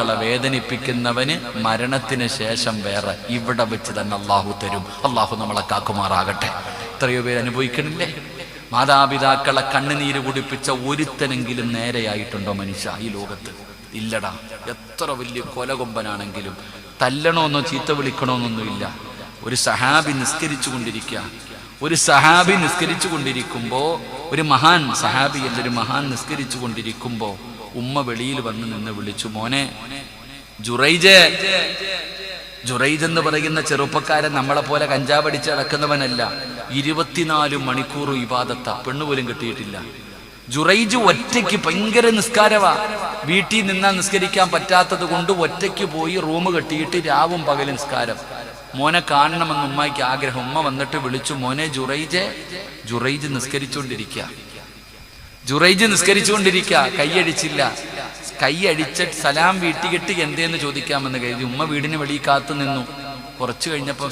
വേദനിപ്പിക്കുന്നവന് മരണത്തിന് ശേഷം വേറെ ഇവിടെ വെച്ച് തന്നെ അള്ളാഹു തരും. അള്ളാഹു നമ്മളെ കാക്കുമാറാകട്ടെ. എത്രയോ പേര് അനുഭവിക്കണില്ലേ? മാതാപിതാക്കളെ കണ്ണുനീര് കുടിപ്പിച്ച ഒരുത്തനെങ്കിലും നേരെയായിട്ടുണ്ടോ മനുഷ്യ ഈ ലോകത്ത്? ഇല്ലടാ. എത്ര വലിയ കൊലകൊമ്പനാണെങ്കിലും തല്ലണോന്നോ ചീത്ത വിളിക്കണോന്നൊന്നുമില്ല. ഒരു സഹാബി നിസ്കരിച്ചു കൊണ്ടിരിക്കുമ്പോ ഒരു മഹാൻ സഹാബി എന്നൊരു മഹാൻ നിസ്കരിച്ചു കൊണ്ടിരിക്കുമ്പോ ഉമ്മ വെളിയിൽ വന്ന് നിന്ന് വിളിച്ചു, മോനെ ജുറൈജ്. ജുറൈജ് എന്ന് പറയുന്ന ചെറുപ്പക്കാരൻ നമ്മളെ പോലെ കഞ്ചാവടിച്ച് നടക്കുന്നവനല്ല. 24 മണിക്കൂർ ഇബാദത്താ, പെണ്ണുപോലും കെട്ടിയിട്ടില്ല. ജുറൈജ് ഒറ്റയ്ക്ക് ഭയങ്കര നിസ്കാരവാ. വീട്ടിൽ നിന്നാ നിസ്കരിക്കാൻ പറ്റാത്തത് കൊണ്ട് ഒറ്റയ്ക്ക് പോയി റൂം കെട്ടിയിട്ട് രാവും പകലും നിസ്കാരം. മോനെ കാണണമെന്ന് ഉമ്മയ്ക്ക് ആഗ്രഹം. ഉമ്മ വന്നിട്ട് വിളിച്ചു, മോനെ ജുറൈജ്. ജുറൈജ് നിസ്കരിച്ചുകൊണ്ടിരിക്കുക. കൈയടിച്ചില്ല. കൈയടിച്ചിട്ട് സലാം വീട്ടിൽ കെട്ടി എന്തേന്ന് ചോദിക്കാമെന്ന് കരുതി ഉമ്മ വീടിന് വെളിയിൽ കാത്തു നിന്നു. കുറച്ചു കഴിഞ്ഞപ്പോ